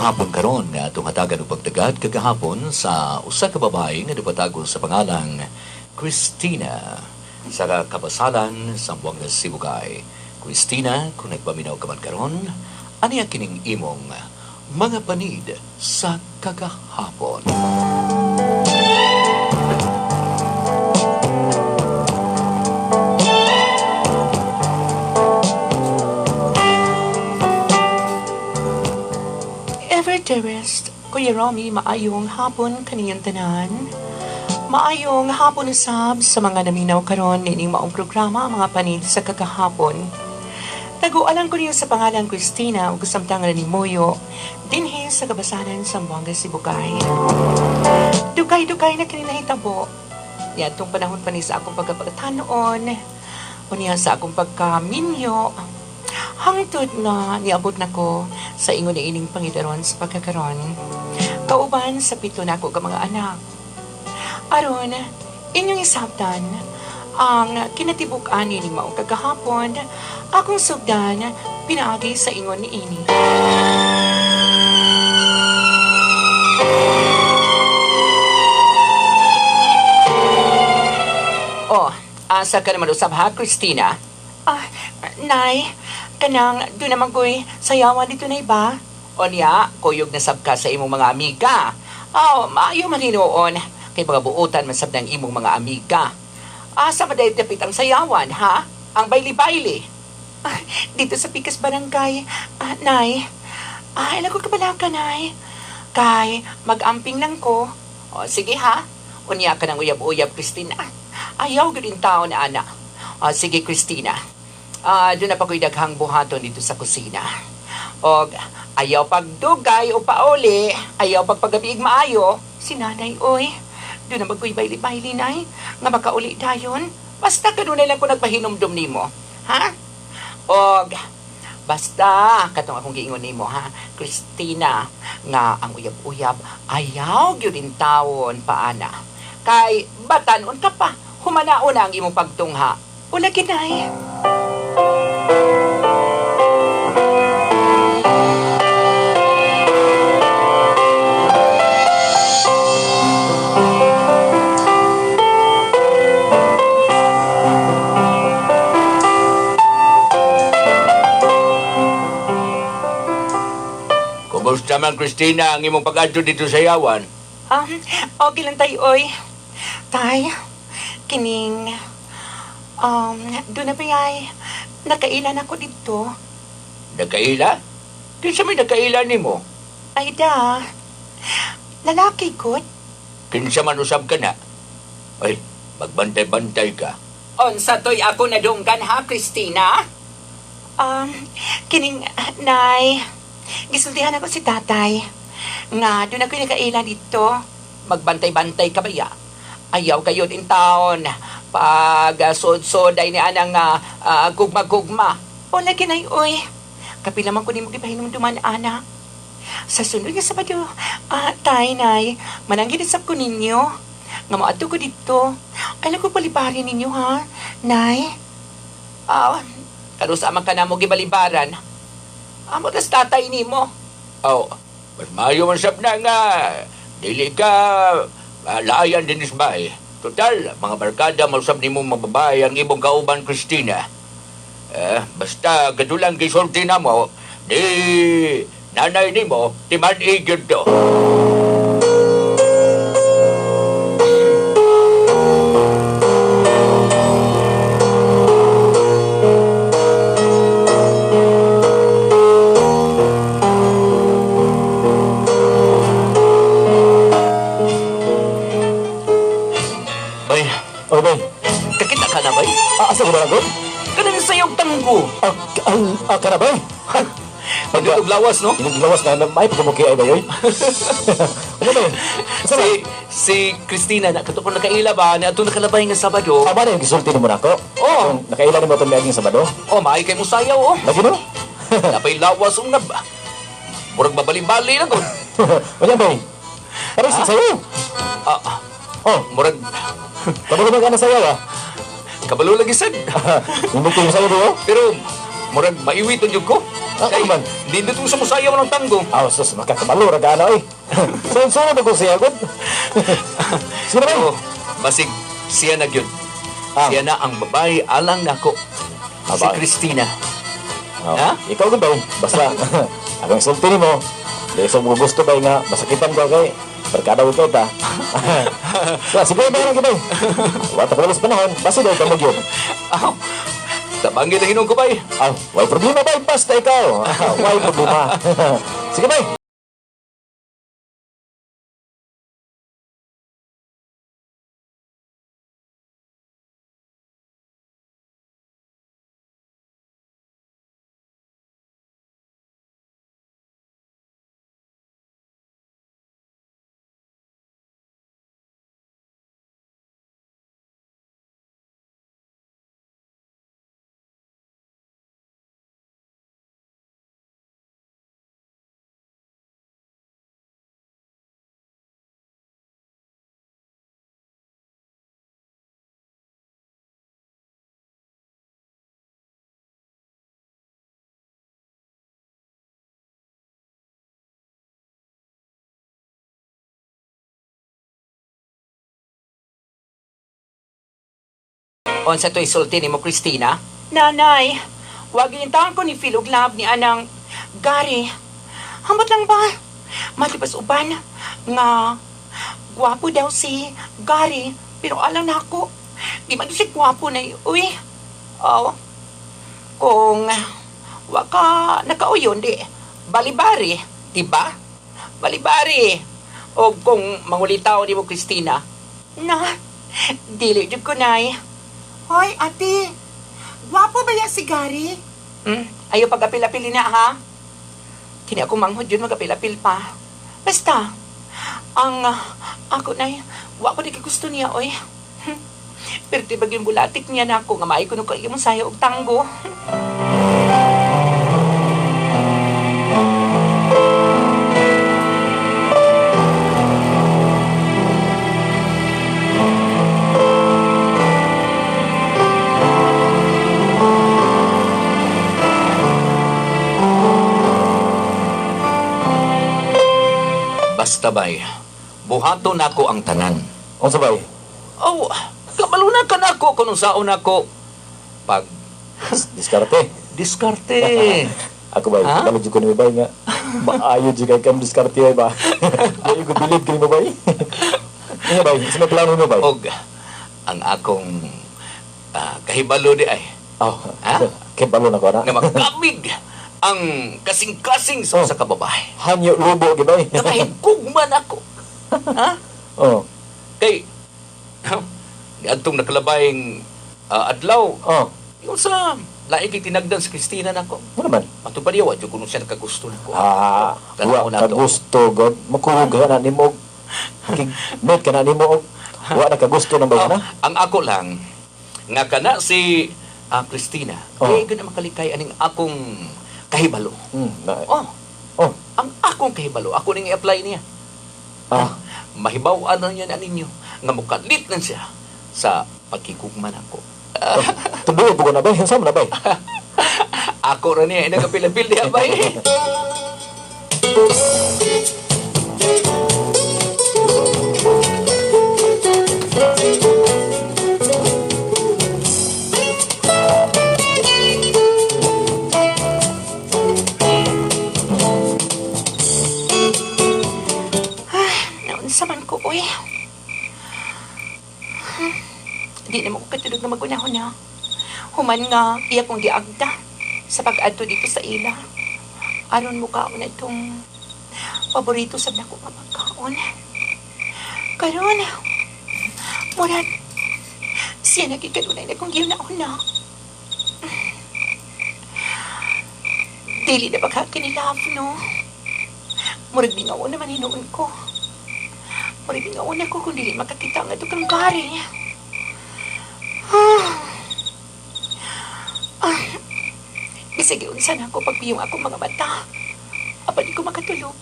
hapon karon nga atong hatagan og pagtagad kagahapon sa usa ka babae nga nagpatago sa pangalang Christina sa kabasalan sa buwang Sibugay. Christina, kung nagpaminaw ka man karon, aniya kining imong mga panid sa kagahapon. Everterest, Kuya Romy, maayong hapon kaniyang tanan. Maayong hapon usab sa mga naminaw karon nining maong programa mga panid sa kakahapon. Tagualan ko niyo sa pangalan Christina ug samtangan ni Moyo dinhi sa kabasanan sa Buanga Sibugay. Dugay-dugay na kini nahitabo. Niadtong panahon pa ni sa akong pagkapagtanon, unya sa akong pagkaminyo. Hangtod na niabot na ko sa ingon ni ining pangidaron sa pagkakaron. Kauban sa 7 na ko ka mga anak. Aron, inyong isabtan, ang kinatibuk-an ni maong kagahapon, akong sugdan, pinaagi sa ingon ni ini. Oh, asa ka naman usab ha, Christina? Nay, kanang doon naman ko'y sayawan dito na iba. O niya, kuyog na sab ka sa imong mga amiga. Maayo man hinuon. Kay mga buutan masab ng imong mga amiga. Asa madayot dapit ang sayawan, ha? Ang baili-baili. Dito sa Pikas Barangay, Nay. Ilan ko kabala ka, Nay. Kay, mag-amping lang ko. O, sige ha. Unya ka ng uyab-uyab, Christina. Ayaw galing tao na anak. Sige, Christina. Doon na pa ko'y daghang buhaton dito sa kusina. O, ayaw pagdugay o pauli, ayaw pagpagabiig maayo. Si nanay, oy, doon na magko'y baili-baili, nay, nga makauli dayon. Basta ka doon na lang ko nagpahinomdom ni mo, ha? O, basta, katong akong giingon ni mo, ha? Christina, nga ang uyab-uyab, ayaw gyudin taon paana. Kay, batanon ka pa, humanaon na ang imong pagtungha. Una kinay. Kumusta man, Christina, ang imong pag-adto dito sa yawan? Okay lang tayo, oy. Tay, kining, doon na ba ay, nakailan ako dito. Nakaila? Kinsa may nakaila ni mo? Ay da, lalaki ko. Kinsa man usab ka na? Ay, magbantay-bantay ka. Onsa to'y ako nadunggan ha, Christina? Kining, nay, gisultihan ako si tatay. Nga, doon ako nakailan dito. Magbantay-bantay ka ba ya? Ayaw kayo din taon. Pag sod-soday ni anang gugma-gugma. O lagi na oy. Kapila man ko ni mo gipahinom duman, anak. Sa sunod nga Sabado, tay, nay, manangginisap ko ninyo. Nga maato ko dito. Alam ko palibarin ninyo, ha? Nay? Karusa ka na mo gibalibaran. Amo tas tatay ni mo. Mas maayo man sab na nga. Dili ka laayan din isbay. Total, mga barkada mausap ni mo mababae ang ibong kauban, Christina. Basta gadulang gisulti na mo, di nanay ni mo, timan igid to. Asa ko ba, Kanang sayog tanggo. Karabay? Pagdugog lawas, no? Yung lawas na may pagkamuki ay ba yun? Ano ba yun? Si Christina, katukon nakaila ba? Na ito nakalabay nga Sabado. Ba na yung gisulti mo na ako? Oo. Nakaila ni mo itong laging Sabado? Maay kay mo sayaw, oh. Lagi no? Napay lawas, nga ba? Murag mabali-bali na ko. Wala ba yun? Parang sayo. Murag... Kabalo ba ka na sayaw, Kabalo lagi sad. Hindi ko yung sayo, Pero, murag maiwiton yung ko. Ako man. Hindi dito sa musayaw ng tango. Sus, makakabalo ra ka na, oy. Sunod ako siya, good. Sige na, Oo, bay. basig siya na yun. Ah. Siya na ang babae alang nako. Si Abay. Christina. Oh, Ha? ikaw good, bay. Basta, akong sulti ni mo. Dahil sa mga gusto, bay, nga, masakitan ko kay. Barkada ko kayo, ta. Sige, bay, lang, bay. Wata ko nalos panahon. Basta daw, kamag yun. Aw, tabangin na hinong ko ba eh. Why problema, bay. Basta ikaw. Why problema. Sige, bay. Unsa to'y sulti ni mo, Christina? Nanay, wag inintahan ko ni Phil og love ni anang Gary. Hamot lang ba? Matibas uban nga gwapo daw si Gary, pero alam na ako, di man si gwapo na uy. Oh, kung waka nakauyon di, balibari, di ba? Balibari. O kung mangulitaw ni mo, Christina, na, dili jud ko nay. Hoy, ate. Gwapo ba yan si Gary? Ayaw pag-apil-apil na, ha? Kini ako manghod yun, mag-apil-apil pa. Basta, ang ako na, wa ko di gusto niya, oy. Pero di ba yung bulatik niya na ako, nga maay ko nung kaigimong sayo og tanggo. Basta bay, buhato na ko ang tanan. Unsa bay? Oh, Kabalunan ka na ako kung saan ako pag Diskarte. diskarte. Ako bay, Ha? kalamad jud ko ni bay nga. Maayo jud kay kam diskarte bay ba. Dili ko bilib kini mo bay. Iya bay, sa may plano mo bay. Og ang akong kahibalo di ay Ha? Kay balon ako na. nga magkamig ang kasing-kasing sa usa ka babae. Hanyo lubo gi bay. Nakahigugman ako. Ha? Oh. Kay niadtong nakalabayng adlaw, Oh. yung sa laing kay tinagdan si Christina nako. Ano naman? Ato pa diya, wadyo kuno siya nakagusto nako. Wa Tanaw na ka to. gusto god. Makuhog ka na nimo. Met ka na nimo. Wa na ka gusto nang bay na. Ang ako lang, nga kana si Christina, Oh. kaya na makalikay aning akong kahibalo. Oh, Oh. ang akong kahibalo, ako nang i-apply niya. Ah. Mahibaw-an na niya na ninyo, nga mukalit na siya sa pagkikugman ako. Tuloy po ko na bay. Saan mo na bay? Ako rin niya, nagapil-pil niya ba eh? Naunsa man ko, uy. Di na mo ko katulog na magunahon na. Human nga, iya kong giagda sa pag-adto dito sa ila. Aron mo kaon na itong paborito sa nako nga pagkaon. Karon, murad, siya nagkikanunay na kong ginaon na. Dili na baka kinilove, no? Murag di nga naman hinuon ko. Murag di nga una ko kung dili makakita nga ito kang Gary. Bisagi unsa na ako pagpiyong ako mga mata. Apa di ko makatulog.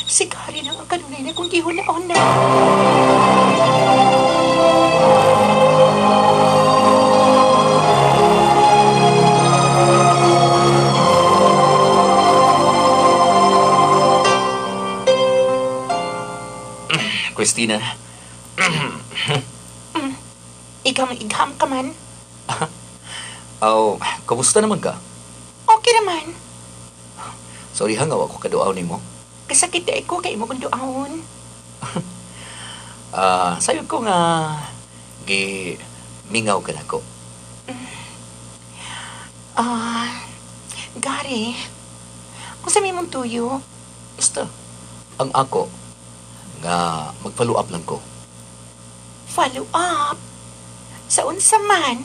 Si Gary nang ang kanunay na kong gihuna-on na. Christina. Igam ka man. Oh, kamusta naman ka? Okay naman. Sorry ha nga, ako kaduaw ni mo. Kasakit ko kay mo kung doon. Sayo ko nga, mingaw ka na ko. Gary, kung sa mong tuyo, Basta, ang ako, nga mag-follow up lang ko. follow up. Sa unsa man.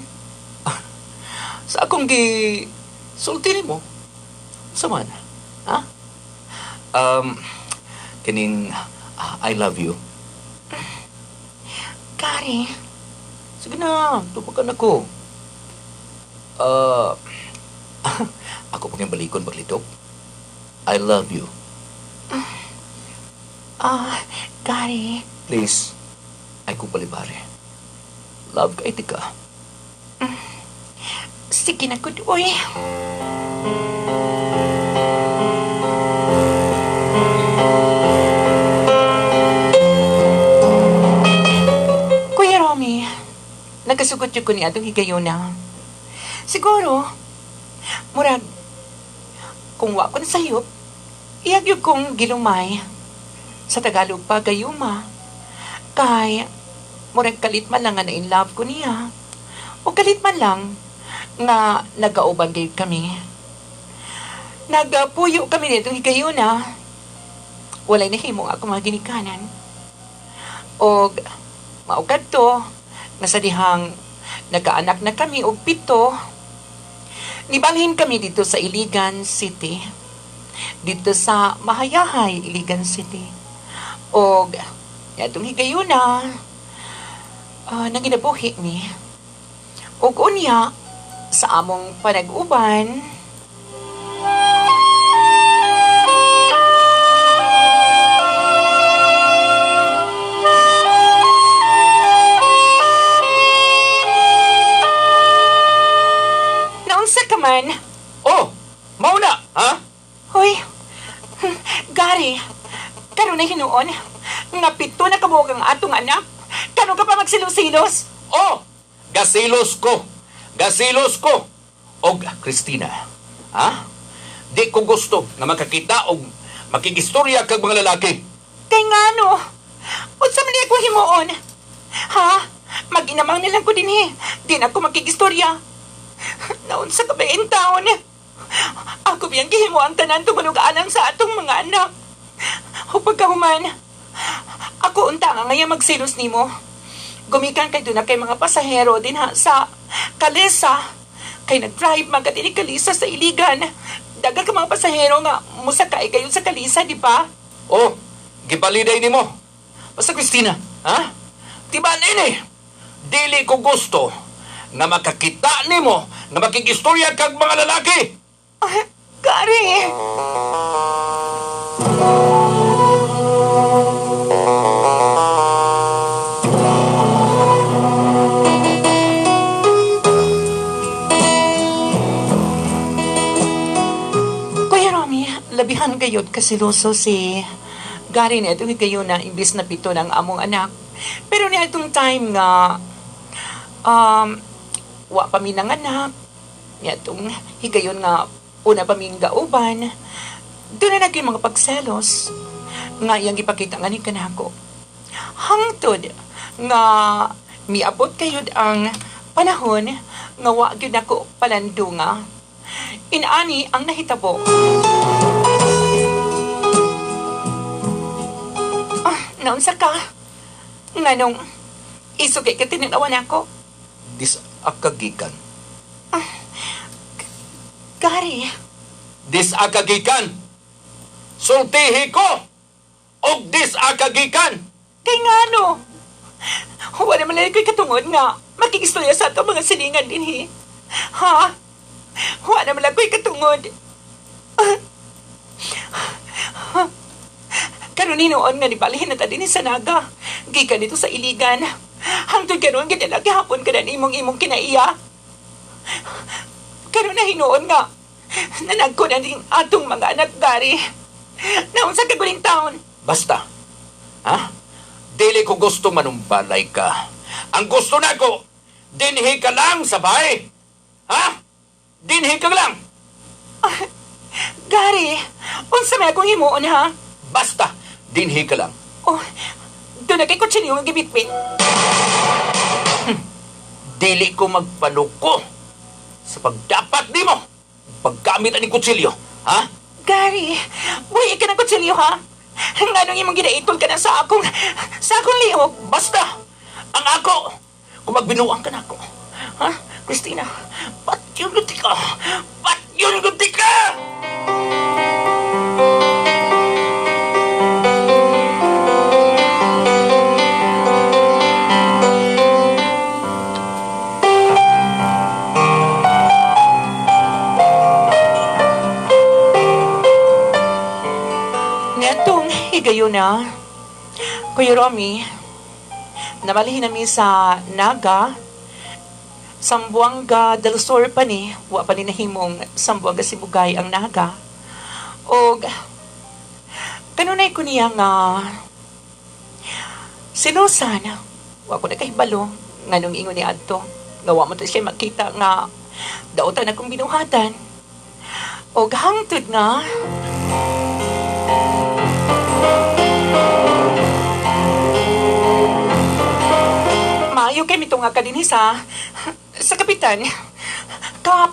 Sa akong sulti mo. Sa man, ha? Kining, I love you. Gary, Sige na, tumakan ako. Ako pang yung balikon paglitok. I love you. Gary, Please, ay kong palibare. Love ka, itika. sige na good, uy. Kuya Romy, nagkasugot yun ko ni atong higayon na. Siguro, murag, kung wa ko na sayop, iyag yun kong gilumay. Sa Tagalog pa, gayuma. Kay, murag kalit man lang nga na in love ko niya. O kalit man lang nga nagauban kayo kami. Nagpuyo kami nito higayon na. Walay nahimong ako mga ginikanan. O maugad to, nasa dihang nagkaanak na kami og 7. Nibalhin kami dito sa Iligan City. Dito sa Mahayahay, Iligan City. Og yatong higayon na nanginabuhi mi. Og unya sa among panag-uban, naunsa ka man? Oh! Mauna! Ha? Hoy, Gary, karon na hinuon, nga 7 na kabuok ang atong anak, karon ka pa magsilos-silos? Oh! Gasilos ko! Gasilos ko! Og, Christina, ha? Di ko gusto na makakita og makigistorya kag mga lalaki. Kay nga no, unsa man ako himuon? Ha? Mag-inamang nilang ko din di na ako makigistorya. Naunsa ka ba in taon? Ako biyang gihimo ang tanan tumunog-anang sa atong mga anak. O pagkahuman, ako unta nga ngayon magsilos nimo. Gumikan kay doon na kay mga pasahero din ha sa Kalesa. Kay nag-drive magkatini Kalesa sa Iligan. Daga ka mga pasahero nga musakay kayo sa Kalesa, di ba? Oh, gibaliday ni mo. Basta, Christina, ha? Diba, nene? Dili ko gusto na makakita ni mo na makigistorya kag mga lalaki. Gary! Kuya Romy, labihan kayod kasiloso si Gary na itong kayo na imbis na 7 ng among anak. Pero niya itong time nga wa pa mi ng anak. Niya itong higayon nga una pa ming gauban. Doon na naging mga pagselos nga iyang ipakita nga ni kanako. Hangtod nga miabot kayo ang panahon nga wa gyud ako palandunga. Inani ang nahitabo. Naunsa ka? Nganong isugay ka tinanawan ako? Disakagikan. Gary, Disakagikan! Sultihi ko! Og disakagikan! kay nga no? Wala naman lang ko'y katungod nga makikistorya sa ato mga silingan din Ha? Wala naman lang ko'y katungod. Karon hinoon nga nibalihin na ta din sa naga. Gikan dito sa Iligan. Hangtod karon gid lagi hapon kada imong kinaiya. Karon na hinoon nga nanagko na din atong mga anak, Gary. Naunsa ka guling taon? Basta, ha? Dili ko gusto manumbalay ka. Ang gusto na ko, dinhi ka lang sa bahay. Ha? Dinhi ka lang. Gary, unsa may akong himuon ha? Basta, dinhi ka lang. Oh, doon na kay kutsilyo ang gibitbit. Dili ko magpaluko sa pagdapat di mo paggamit ani kutsilyo. Ha? Gary, buhay ka ng kutsilyo ha? Nganong imong ginaitol ka na sa akong lihok? Basta, ang ako, kung magbinuang ka na ako. Ha? Christina, ba't yun guti ka? Ba't yun guti ka? Netong higayon na, Kuya Romy, namalihin namin sa Naga, Sambuanga del Sur pa ni, wa pa ni nahimong Sambuanga Sibugay ang Naga. O, kanunay ko niya nga, sinusan, wa ko na kahibalo, nga nung ingon ni Adto, nga wa mo to siya makita nga, daotan akong binuhatan. O, hangtod nga, maayo kay mitong nga kadini sa kapitan. Kap,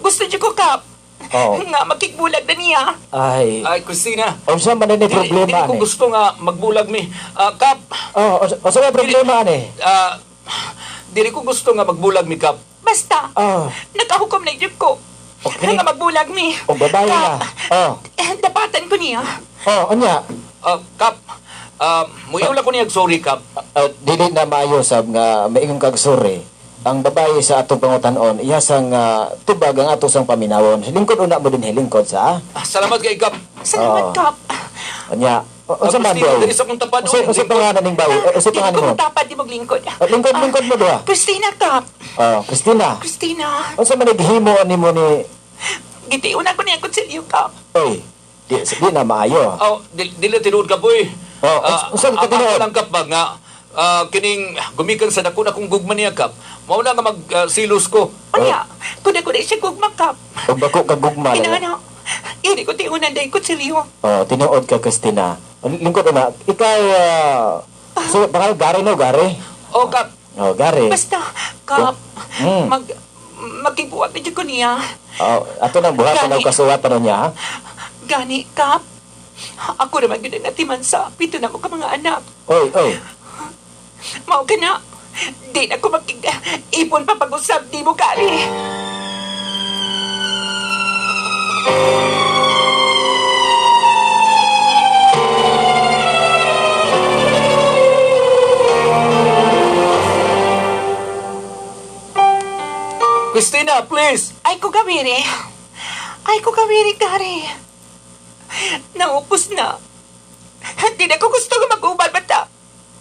gusto niyo ko, Kap. Oh. Nga makikbulag na niya. Ay, Ay, Christina, unsa man ni problema Dili ko ani? gusto nga magbulag mi. Kap, Oh, unsa may problema ani? dili ko gusto nga magbulag mi, Kap. Basta, Oh, nakahukom na yun ko. Okay. Nga magbulag mi. o babae na. Oh, Dapatan ko niya. anya. Kap, muyaw lang ko niya sorry, Kap. Dili na maayo sab nga maingong kag sorry. Ang babae sa atong pangutan-on, iya sang tubag ang ato sang paminawon. Lingkod una mo din lingkod sa. Salamat kay Kap. Salamat, Oh. Kap. Anya. Unsa man Christina, daw? dili sa kong tapad. Unsa pangalan ning bawo? Unsa Di pangalan ko mo? matapad di maglingkod. Lingkod mo duha. Christina, Kap. Oh, Christina. Christina, Unsa man naghimo nimo ni gitiunan ko niya kung silyo, Kap. Oy? Di na maayo. Dili tinuod ka, boy. Oh, saan ka tinuod? Ako lang, Kap, ba nga, kining gumikan sa dako na kong gugma niya, Kap. Mao na nga magsilos ko. Anya, kuda siya gugma, Kap. Ug bako kag gugma. Inana, hindi ko tiunan dahil kung silyo. Oh, tinuod ka Christina. Lingkod na. Ikaw so pangalan Gary no, Gary. Oh, Kap. Oh, Gary. Basta, Kap, Mm. magkibuwag na dyan ko niya. Oh, ato nang buhatan Gani. og kasuwatan niya. Ha? Gani, Kap. Ako naman yun ang natiman sa pito na mo ka mga anak. Oy. Mao ka na. Di na ko ipon pa pag-usap, di mo kari. Christina, please. Ay ko kawiri, Gary. Naupos na. Hindi na ko gusto nga mag-ubal bata.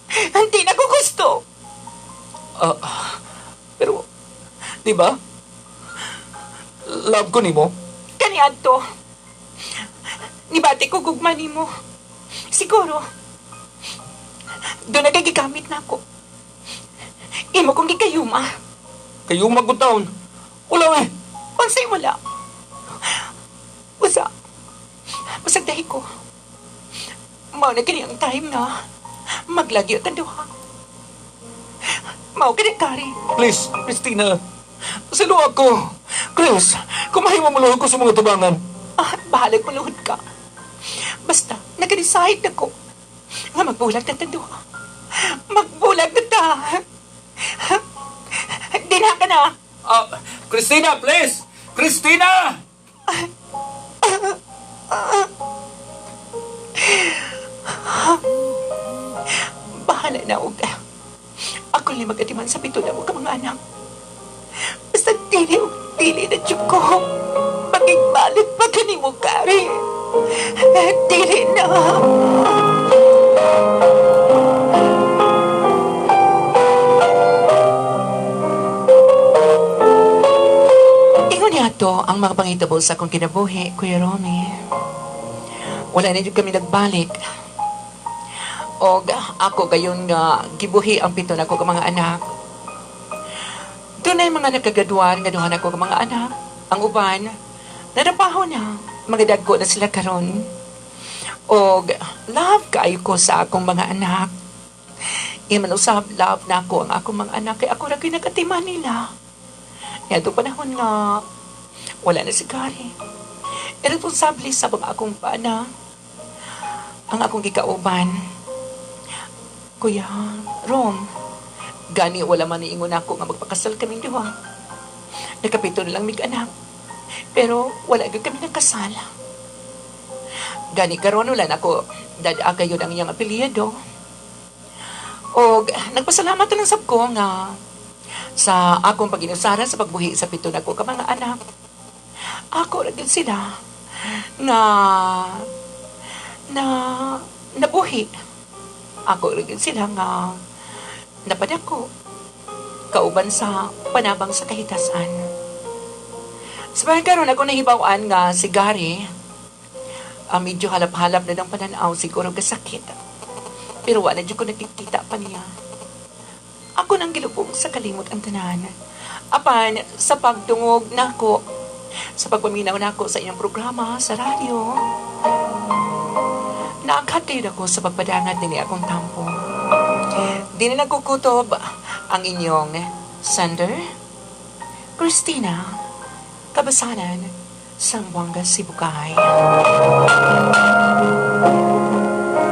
Hindi na ko gusto. Pero, di ba? Love ko ni mo. Kaniad to. Nibati ko gugma ni mo. Siguro. Doon na gigamit na ako. Imo kong gikayuma. Kayo magutaon. Wala eh. Unsay wala. Usag dahi ko. Mao na kini ang time na maglagyo ta duha. Mao kini kari. Please, Christina. Salo ako. Chris, kumahin mo maluhod ko sa mga tubangan. Bahalag maluhod ka. Basta, nag-decide na ko nga magbulag na ta duha. Magbulag na ta. Di na ka na. Christina, please! Christina! Bahala na, Uga. Ako li magatiman sa pito na mo ka mga anak. Basta dili na tiyok ko. Makigbalik pa ka ni mo, Kari. Dili na. Ingon niya to ang mga pangitabo sa akong kinabuhi, Kuya Romy. Wala na dyan kami nagbalik. O ako gayon nga gibuhi ang pito na ko ka mga anak. Doon ay mga nagkagaduan nga duhan ako ka mga anak. Ang uban, narapaho na. Mga dagko na sila karon. O love kaayo ko sa akong mga anak. Iman usab, love na ako ang akong mga anak. Kaya ako rin nagkatiman nila. Kaya doon panahon nga, wala na si Gary. Irresponsable sa mga akong paana. Ang akong gikauban. Kuya, Rom, gani wala man niingon ako nga magpakasal kami diwa. Nakapito na lang mig anak. Pero wala agad kami nakasal. Gani karon wala na ako dadaa kayo ang iyang apelyido. O nagpasalamat na ng sab ko nga sa akong pag-inusara sa pagbuhi sa pito na ko ka mga anak. Ako rin sila na nabuhi. Ako rin sila nga napadako kauban sa panabang sa kahitasan. Sabay karon ako nahibawan nga si Gary medyo halap-halap na ng pananaw siguro kasakit. Pero wala dyan ko nakikita pa niya. Ako nang gilubog sa kalimot ang tanan. Apan sa pagtungog nako, sa pagpaminaw nako sa iyang programa sa radyo, naaghatid ako sa pagpadangat nini akong tampo. Di na nagkukutob ang inyong Sander, Christina, Kabasanan, Sambuanga, Sibugay.